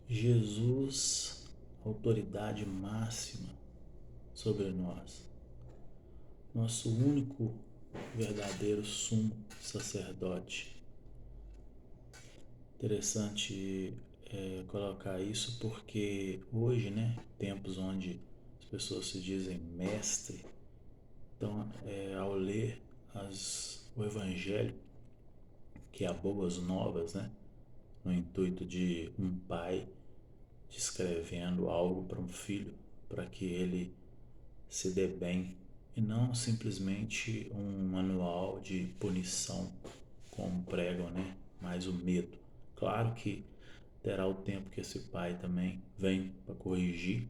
Jesus, autoridade máxima sobre nós, nosso único verdadeiro sumo sacerdote. Interessante colocar isso porque hoje, né, tempos onde as pessoas se dizem mestre, então ao ler o Evangelho, que é a boas novas, né, no intuito de um pai descrevendo algo para um filho, para que ele se dê bem, e não simplesmente um manual de punição, como pregam, né? Mais o medo. Claro que terá o tempo que esse pai também vem para corrigir,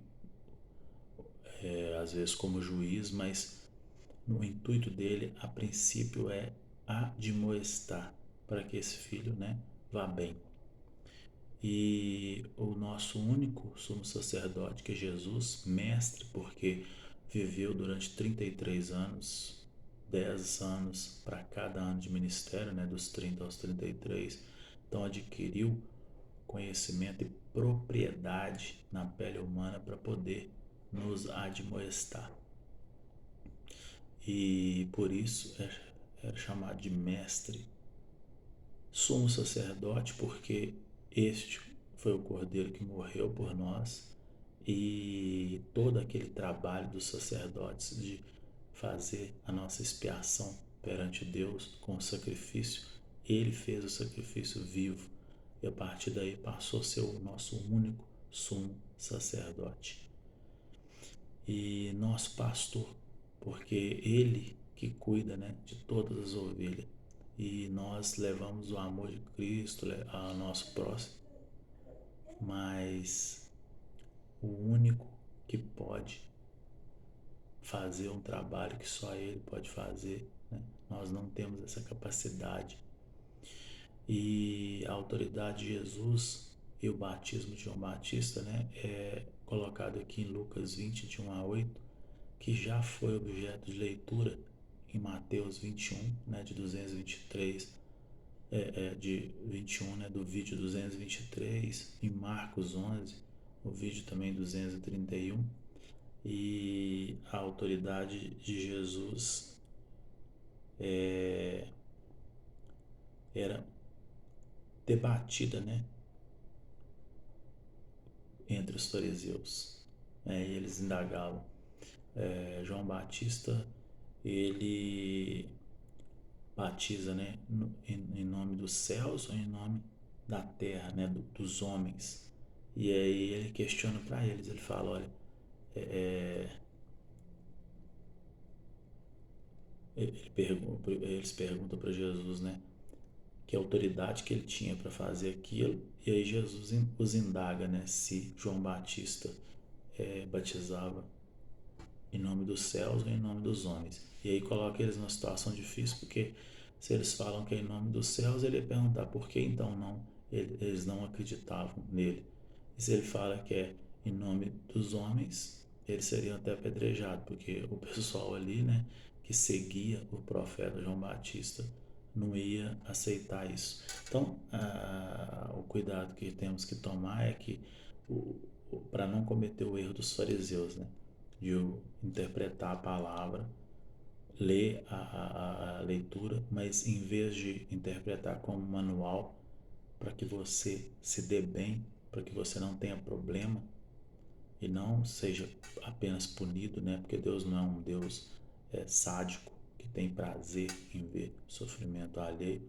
às vezes como juiz, mas no intuito dele, a princípio, é admoestar para que esse filho, né, vá bem. E o nosso único sumo sacerdote, que é Jesus, mestre, porque viveu durante 33 anos, 10 anos para cada ano de ministério, né, dos 30 aos 33, então adquiriu conhecimento e propriedade na pele humana para poder nos admoestar. E por isso era chamado de mestre, sumo sacerdote, porque este foi o cordeiro que morreu por nós, e todo aquele trabalho dos sacerdotes de fazer a nossa expiação perante Deus com o sacrifício, ele fez o sacrifício vivo, e a partir daí passou a ser o nosso único sumo sacerdote e nosso pastor, porque ele que cuida, né, de todas as ovelhas, e nós levamos o amor de Cristo ao nosso próximo, mas o único que pode fazer um trabalho que só ele pode fazer, né? Nós não temos essa capacidade. E a autoridade de Jesus e o batismo de João Batista, né, é colocado aqui em Lucas 20, de 1 a 8, que já foi objeto de leitura em Mateus 21, né, de 223, de 21, né, do vídeo 223, em Marcos 11, o vídeo também 231, e a autoridade de Jesus era debatida, né, entre os fariseus. E eles indagavam. João Batista, ele batiza, né, em nome dos céus ou em nome da terra, né, dos homens? E aí ele questiona para eles, ele fala, olha, eles perguntam para Jesus, né, que autoridade que ele tinha para fazer aquilo, e aí Jesus os indaga, né, se João Batista batizava em nome dos céus ou em nome dos homens. E aí coloca eles numa situação difícil, porque se eles falam que é em nome dos céus, ele ia perguntar por que então não eles não acreditavam nele. E se ele fala que é em nome dos homens, eles seriam até apedrejados, porque o pessoal ali, né, que seguia o profeta João Batista, não ia aceitar isso. Então, o cuidado que temos que tomar é que, para não cometer o erro dos fariseus, né, de interpretar a palavra, ler a leitura, mas em vez de interpretar como manual para que você se dê bem, para que você não tenha problema e não seja apenas punido, né? Porque Deus não é um Deus sádico que tem prazer em ver sofrimento alheio,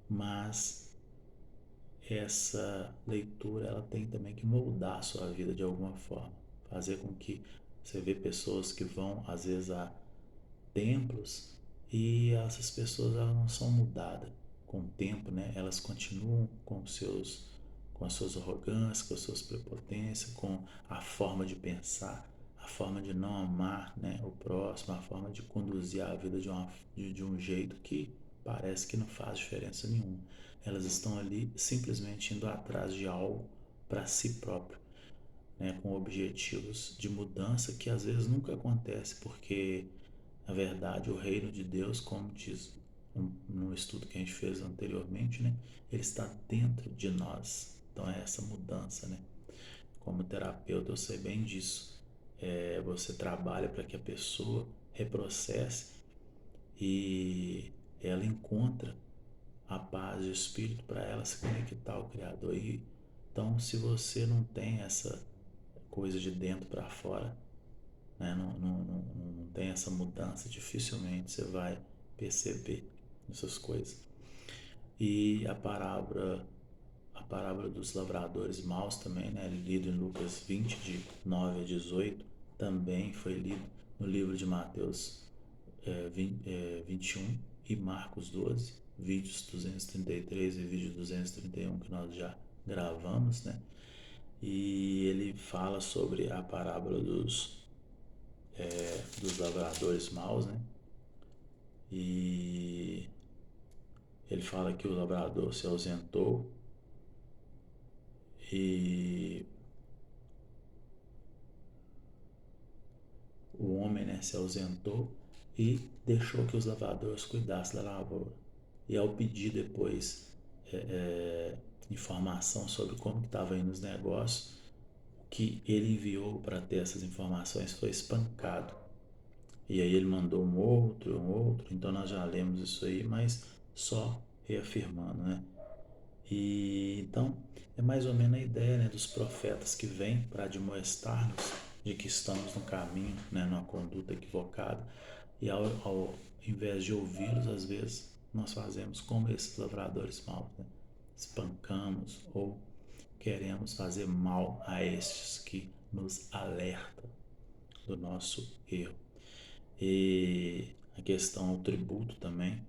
mas essa leitura ela tem também que moldar a sua vida de alguma forma, fazer com que você vê pessoas que vão às vezes a templos e essas pessoas elas não são mudadas com o tempo, né? Elas continuam com as suas arrogâncias, com as suas prepotências, com a forma de pensar, a forma de não amar, né, o próximo, a forma de conduzir a vida de um jeito que parece que não faz diferença nenhuma. Elas estão ali simplesmente indo atrás de algo para si próprio, né, com objetivos de mudança que às vezes nunca acontece, porque na verdade o reino de Deus, como diz no estudo que a gente fez anteriormente, né, ele está dentro de nós. Então é essa mudança, né? Como terapeuta eu sei bem disso. Você trabalha para que a pessoa reprocesse e ela encontra a paz e o espírito para ela se conectar ao Criador. Então, se você não tem essa coisa de dentro para fora, né, não tem essa mudança, dificilmente você vai perceber essas coisas. E a parábola dos lavradores maus também, né, lido em Lucas 20, de 9 a 18, também foi lido no livro de Mateus 21 e Marcos 12, vídeos 233 e vídeo 231 que nós já gravamos, né? E ele fala sobre a parábola dos lavradores maus, né? E ele fala que o lavrador se ausentou e o homem, né, se ausentou e deixou que os lavradores cuidassem da lavoura. E ao pedir depois informação sobre como estava indo os negócios, o que ele enviou para ter essas informações foi espancado. E aí ele mandou um outro, então nós já lemos isso aí, mas só reafirmando, né? E então é mais ou menos a ideia, né, dos profetas que vêm para admoestar-nos de que estamos no caminho, né, numa conduta equivocada, e ao invés de ouvi-los, às vezes nós fazemos como esses lavradores maus, né? Espancamos ou queremos fazer mal a estes que nos alertam do nosso erro. E a questão do tributo também,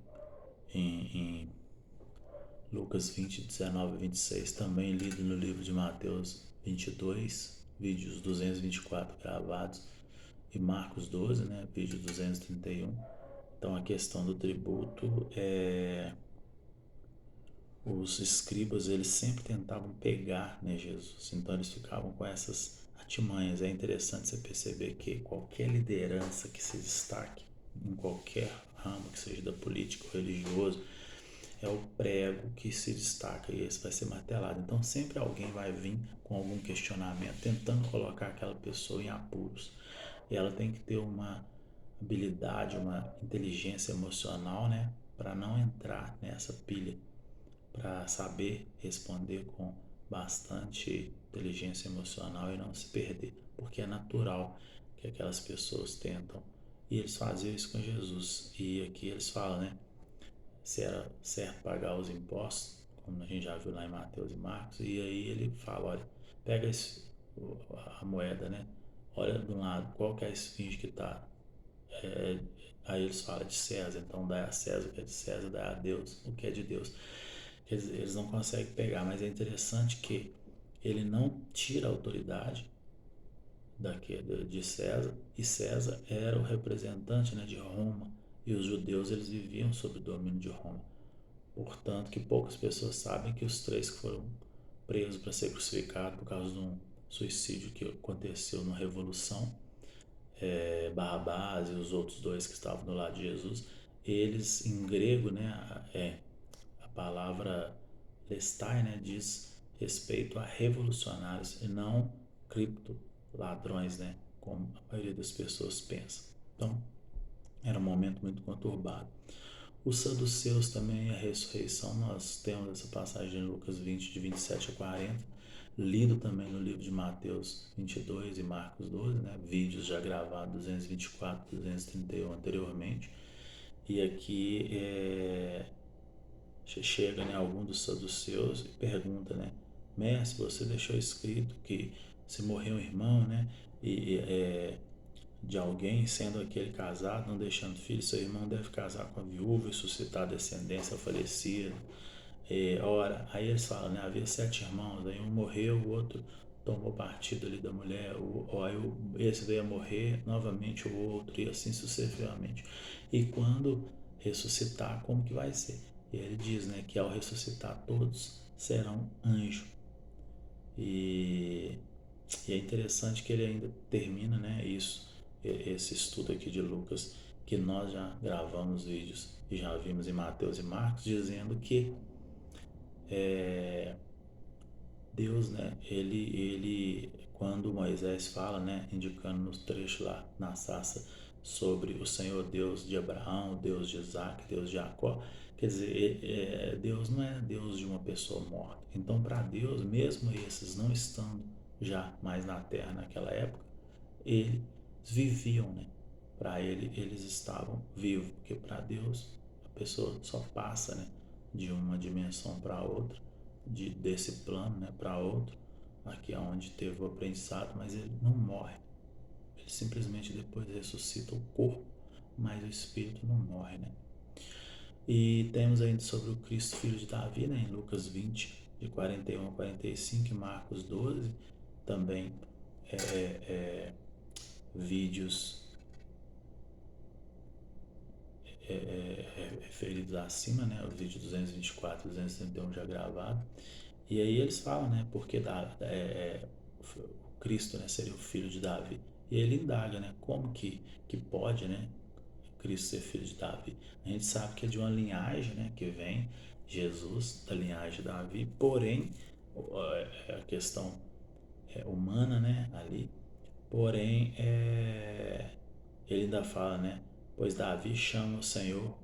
em Lucas 20, 19 a 26, também lido no livro de Mateus 22, vídeos 224 gravados, e Marcos 12, né, vídeo 231. Então a questão do tributo os escribas eles sempre tentavam pegar, né, Jesus. Então eles ficavam com essas artimanhas. É interessante você perceber que qualquer liderança que se destaque em qualquer ramo, que seja da política ou religioso, é o prego que se destaca e esse vai ser martelado. Então sempre alguém vai vir com algum questionamento, tentando colocar aquela pessoa em apuros. E ela tem que ter uma habilidade, uma inteligência emocional, né, para não entrar nessa pilha, para saber responder com bastante inteligência emocional e não se perder, porque é natural que aquelas pessoas tentam, e eles faziam isso com Jesus. E aqui eles falam, né, se era certo pagar os impostos, como a gente já viu lá em Mateus e Marcos, e aí ele fala, olha, pega a moeda, né, olha de um lado, qual que é a esfinge que está, aí eles falam de César, então dá a César o que é de César, dá a Deus o que é de Deus. Eles não conseguem pegar, mas é interessante que ele não tira a autoridade de César, e César era o representante, né, de Roma, e os judeus eles viviam sob o domínio de Roma. Portanto, que poucas pessoas sabem que os três que foram presos para ser crucificados por causa de um suicídio que aconteceu na Revolução, Barrabás e os outros dois que estavam do lado de Jesus, eles em grego, né, a palavra lestai, né, diz respeito a revolucionários e não cripto ladrões, né, como a maioria das pessoas pensa. Então, era um momento muito conturbado. Os saduceus também, a ressurreição, nós temos essa passagem em Lucas 20, de 27 a 40, lido também no livro de Mateus 22 e Marcos 12, né? Vídeos já gravados 224, 231 anteriormente. E aqui chega, né, algum dos saduceus e pergunta, né, mestre, você deixou escrito que se morrer um irmão, né, de alguém, sendo aquele casado, não deixando filho, seu irmão deve casar com a viúva e suscitar descendência ao falecido. Ora, aí eles falam, né, havia 7 irmãos, aí um morreu, o outro tomou partido ali da mulher, esse veio a morrer, novamente o outro, e assim sucessivamente. E quando ressuscitar, como que vai ser? E ele diz, né, que ao ressuscitar todos serão anjos. E é interessante que ele ainda termina, né, esse estudo aqui de Lucas, que nós já gravamos vídeos e já vimos em Mateus e Marcos, dizendo que Deus, né, quando Moisés fala, né, indicando nos trechos lá na sarça sobre o Senhor Deus de Abraão, Deus de Isaac, Deus de Jacó, quer dizer, Deus não é Deus de uma pessoa morta. Então, para Deus, mesmo esses não estando já mais na terra naquela época, eles viviam, né? Para eles estavam vivos, porque para Deus a pessoa só passa, né, de uma dimensão para outra, desse plano, né, para outro. Aqui é onde teve o aprendizado, mas ele não morre. Ele simplesmente depois ressuscita o corpo, mas o espírito não morre, né? E temos ainda sobre o Cristo, filho de Davi, né, em Lucas 20, de 41 a 45, e Marcos 12, também vídeos referidos acima, né, o vídeo 224 e 231 já gravado. E aí eles falam, né, porque o Cristo, né, seria o filho de Davi. E ele indaga, né, como que pode, né, Cristo ser filho de Davi. A gente sabe que é de uma linhagem, né, que vem Jesus da linhagem de Davi, porém a questão humana, né, ali, porém ele ainda fala, né, pois Davi chama o Senhor,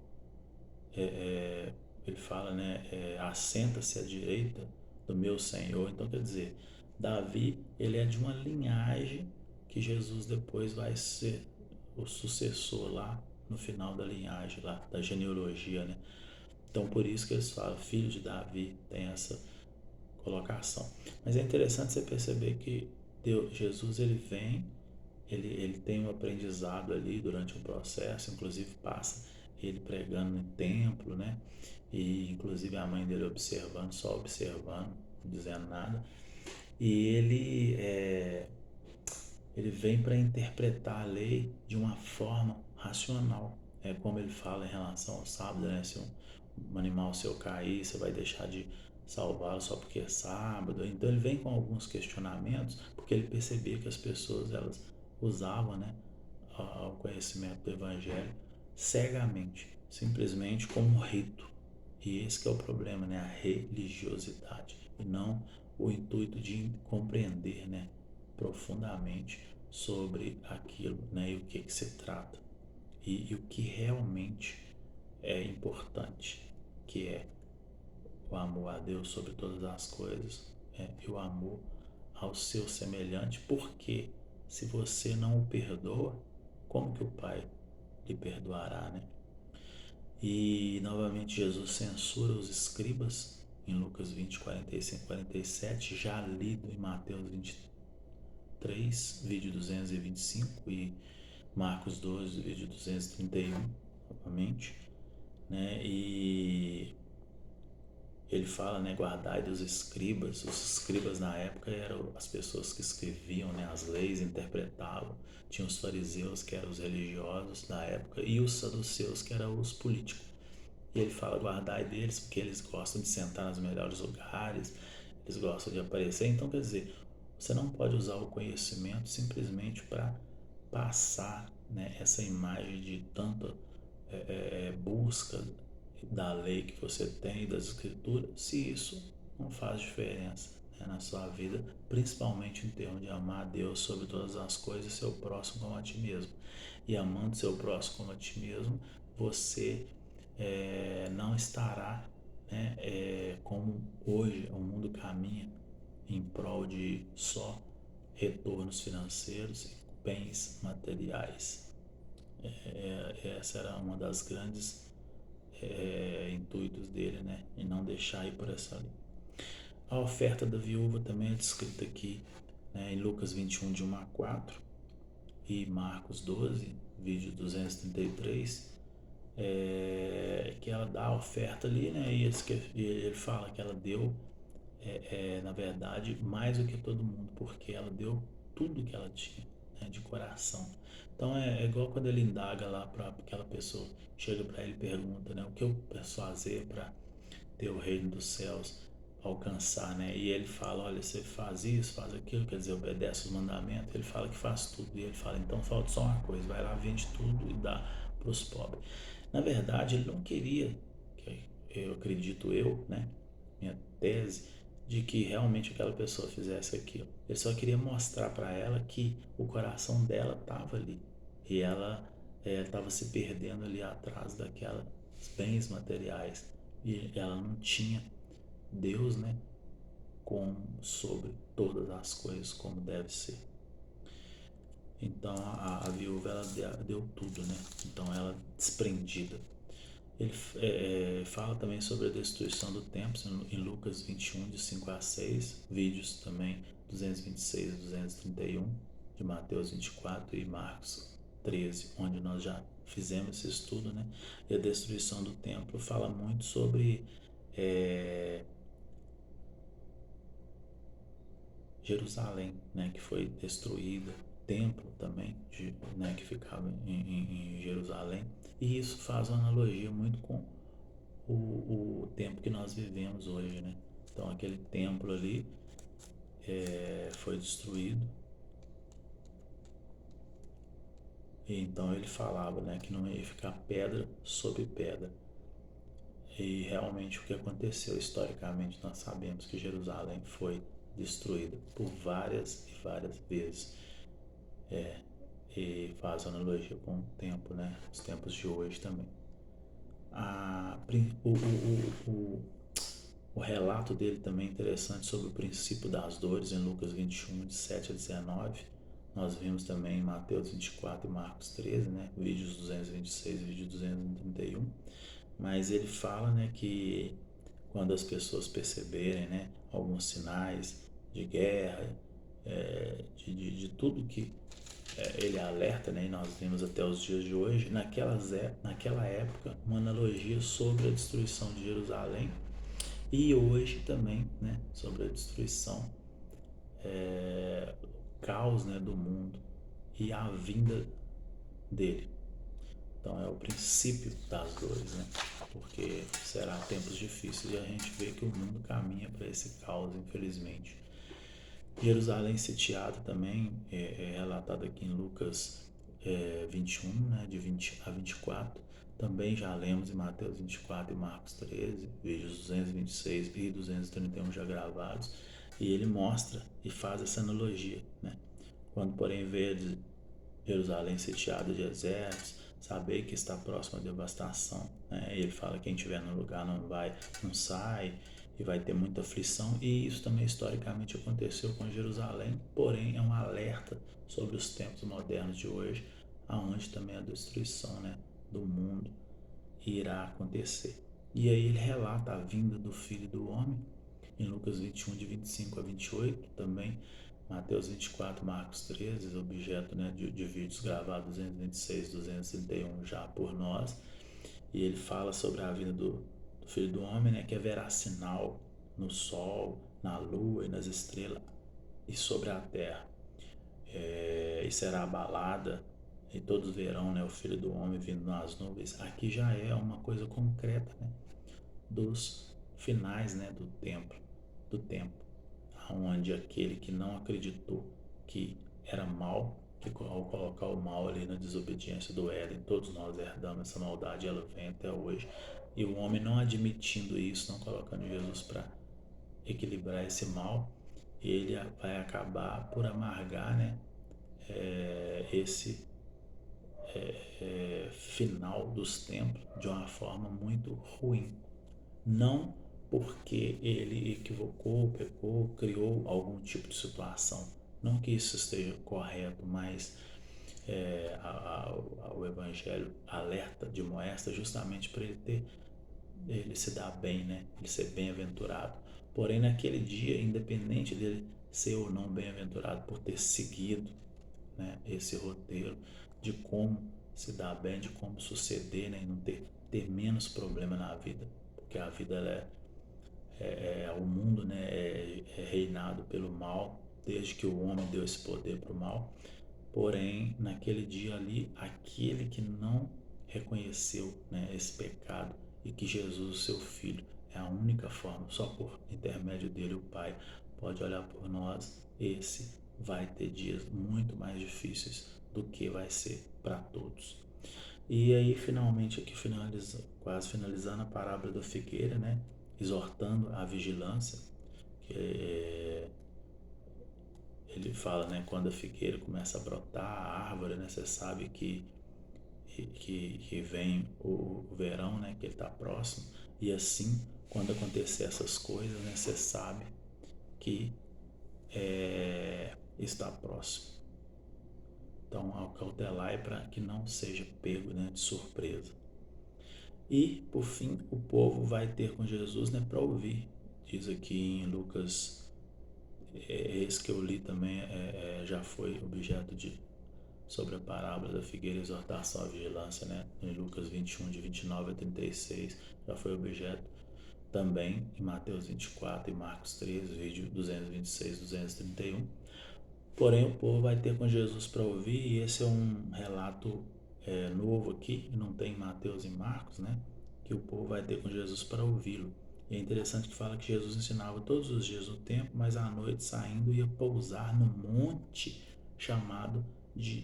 ele fala, né, assenta-se à direita do meu Senhor. Então quer dizer, Davi, ele é de uma linhagem que Jesus depois vai ser o sucessor lá no final da linhagem lá, da genealogia, né? Então por isso que eles falam filho de Davi, tem essa colocação. Mas é interessante você perceber que Jesus, ele vem, ele tem um aprendizado ali durante o processo, inclusive passa ele pregando no templo, né? E inclusive a mãe dele observando, só observando, não dizendo nada. E ele vem para interpretar a lei de uma forma racional. É como ele fala em relação ao sábado, né? Se um animal seu cair, você vai deixar de salvá-lo só porque é sábado. Então ele vem com alguns questionamentos, porque ele percebia que as pessoas elas usavam, né, o conhecimento do evangelho cegamente, simplesmente como um rito. E esse que é o problema, né, a religiosidade, e não o intuito de compreender, né, profundamente sobre aquilo, né, e o que se trata, e o que realmente é importante, que é o amor a Deus sobre todas as coisas, e o amor ao seu semelhante, porque se você não o perdoa, como que o Pai lhe perdoará, né? E novamente Jesus censura os escribas em Lucas 20, 45, 47, já lido em Mateus 23, vídeo 225, e Marcos 12, vídeo 231, novamente, né? E ele fala, né, guardai dos escribas. Os escribas na época eram as pessoas que escreviam, né, as leis, interpretavam. Tinha os fariseus, que eram os religiosos da época, e os saduceus, que eram os políticos. E ele fala, guardai deles, porque eles gostam de sentar nos melhores lugares, eles gostam de aparecer. Então, quer dizer, você não pode usar o conhecimento simplesmente para passar, né, essa imagem de tanta busca da lei que você tem, das escrituras, se isso não faz diferença, né, na sua vida, principalmente em termos de amar a Deus sobre todas as coisas e seu próximo como a ti mesmo. E amando seu próximo como a ti mesmo, você não estará, né, como hoje o mundo caminha em prol de só retornos financeiros e bens materiais. Essa era uma das grandes intuitos dele, né, e não deixar ir por essa linha. A oferta da viúva também é descrita aqui, né, em Lucas 21, de 1 a 4, e Marcos 12, vídeo 233, que ela dá a oferta ali, né, e ele fala que ela deu, na verdade, mais do que todo mundo, porque ela deu tudo que ela tinha, né, de coração. Então é igual quando ele indaga lá para aquela pessoa, chega para ele e pergunta, né, o que eu preciso fazer para ter o reino dos céus, alcançar, né? E ele fala, olha, você faz isso, faz aquilo, quer dizer, obedece os mandamentos. Ele fala que faz tudo, e ele fala, então falta só uma coisa, vai lá, vende tudo e dá para os pobres. Na verdade, ele não queria, eu acredito eu, né, minha tese, de que realmente aquela pessoa fizesse aquilo. Ele só queria mostrar para ela que o coração dela estava ali e ela estava se perdendo ali atrás daquelas bens materiais e ela não tinha Deus, né, como sobre todas as coisas como deve ser. Então a viúva ela deu tudo, né? Então ela desprendida. Ele fala também sobre a destruição do templo em Lucas 21, de 5 a 6, vídeos também 226 e 231, de Mateus 24 e Marcos 13, onde nós já fizemos esse estudo, né? E a destruição do templo fala muito sobre Jerusalém, né, que foi destruída, templo também, né, que ficava em Jerusalém, e isso faz uma analogia muito com o tempo que nós vivemos hoje, né? Então aquele templo ali foi destruído, e então ele falava, né, que não ia ficar pedra sobre pedra. E realmente o que aconteceu historicamente, nós sabemos que Jerusalém foi destruída por várias e várias vezes. E faz analogia com o tempo, né? Os tempos de hoje também. A, o, o, o, o relato dele também é interessante sobre o princípio das dores em Lucas 21, de 7 a 19. Nós vimos também em Mateus 24 e Marcos 13, né? Vídeos 226 e vídeo 231. Mas ele fala, né, que quando as pessoas perceberem, né, alguns sinais de guerra, de tudo que ele alerta, né, e nós vimos até os dias de hoje, naquela época, uma analogia sobre a destruição de Jerusalém e hoje também, né, sobre a destruição, o caos, né, do mundo e a vinda dele. Então é o princípio das dores, né? Porque será tempos difíceis e a gente vê que o mundo caminha para esse caos, infelizmente. Jerusalém sitiada também é relatado aqui em Lucas 21, né, de 20 a 24. Também já lemos em Mateus 24 e Marcos 13, vídeos 226 e 231 já gravados. E ele mostra e faz essa analogia, né? Quando, porém, vede Jerusalém sitiada de exércitos, saber que está próximo à devastação, né? Ele fala que quem estiver no lugar não sai, e vai ter muita aflição, e isso também historicamente aconteceu com Jerusalém, porém é um alerta sobre os tempos modernos de hoje, aonde também a destruição, né, do mundo irá acontecer. E aí ele relata a vinda do Filho do Homem, em Lucas 21, de 25 a 28, também Mateus 24, Marcos 13, objeto, né, de vídeos gravados 226, 231 já por nós, e ele fala sobre a vinda do Filho do Homem, né, que haverá sinal no sol, na lua e nas estrelas e sobre a terra, e será abalada, e todos verão, né, o Filho do Homem vindo nas nuvens. Aqui já é uma coisa concreta, né, dos finais, né, do tempo, onde aquele que não acreditou que era mal, que ao colocar o mal ali na desobediência do Éden, todos nós herdamos essa maldade, ela vem até hoje, e o homem não admitindo isso, não colocando Jesus para equilibrar esse mal, ele vai acabar por amargar, né, esse final dos tempos de uma forma muito ruim. Não porque ele equivocou, pecou, criou algum tipo de situação. Não que isso esteja correto, mas o Evangelho alerta, demonstra justamente para ele se dar bem, né? Ele ser bem-aventurado. Porém, naquele dia, independente dele ser ou não bem-aventurado por ter seguido, né, esse roteiro de como se dar bem, de como suceder, né, e não ter menos problema na vida, porque a vida ela o mundo, né, é reinado pelo mal desde que o homem deu esse poder para o mal. Porém, naquele dia ali, aquele que não reconheceu, né, esse pecado e que Jesus, seu Filho, é a única forma, só por intermédio dele o Pai pode olhar por nós, esse vai ter dias muito mais difíceis do que vai ser para todos. E aí, finalmente, aqui quase finalizando a parábola da figueira, né, exortando a vigilância, É, ele fala, né, quando a figueira começa a brotar, a árvore, né, você sabe que vem o verão, né, que ele está próximo, e assim, quando acontecer essas coisas, né, você sabe que está próximo. Então, acautelai para que não seja pego, né, de surpresa. E, por fim, o povo vai ter com Jesus, né, para ouvir. Diz aqui em Lucas, esse que eu li também já foi objeto de sobre a parábola da figueira, exortação à vigilância, né? Em Lucas 21, de 29 a 36, já foi objeto também em Mateus 24 e Marcos 13, vídeo 226, 231. Porém, o povo vai ter com Jesus para ouvir, e esse é um relato novo aqui, não tem em Mateus e Marcos, né? Que o povo vai ter com Jesus para ouvi-lo. E é interessante que fala que Jesus ensinava todos os dias no templo, mas à noite saindo ia pousar no monte chamado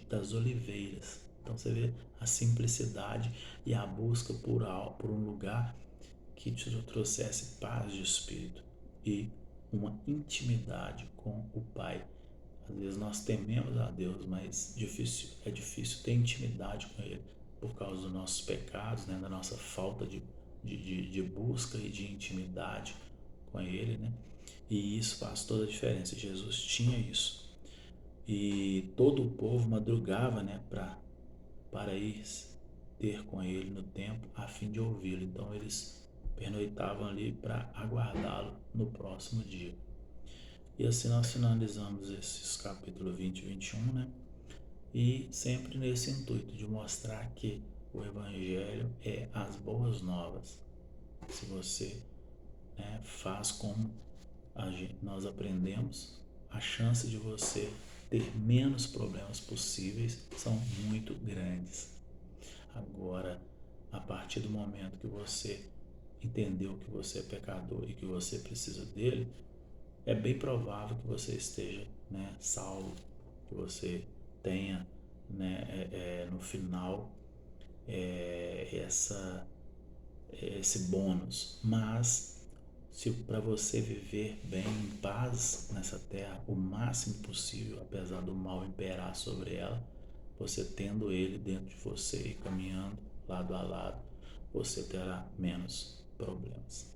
das Oliveiras. Então você vê a simplicidade e a busca por um lugar que te trouxesse paz de espírito e uma intimidade com o Pai. Às vezes nós tememos a Deus, mas é difícil ter intimidade com Ele por causa dos nossos pecados, né? Da nossa falta de busca e de intimidade com Ele, né? E isso faz toda a diferença. Jesus tinha isso. E todo o povo madrugava, né, para ir ter com Ele no templo a fim de ouvi-lo. Então eles pernoitavam ali para aguardá-lo no próximo dia. E assim nós finalizamos esses capítulos 20 e 21, né? E sempre nesse intuito de mostrar que o Evangelho é as boas novas. Se você, né, faz como nós aprendemos, a chance de você ter menos problemas possíveis são muito grandes. Agora, a partir do momento que você entendeu que você é pecador e que você precisa dele, é bem provável que você esteja, né, salvo, que você tenha, né, no final esse bônus. Mas se para você viver bem em paz nessa terra o máximo possível, apesar do mal imperar sobre ela, você tendo ele dentro de você e caminhando lado a lado, você terá menos problemas.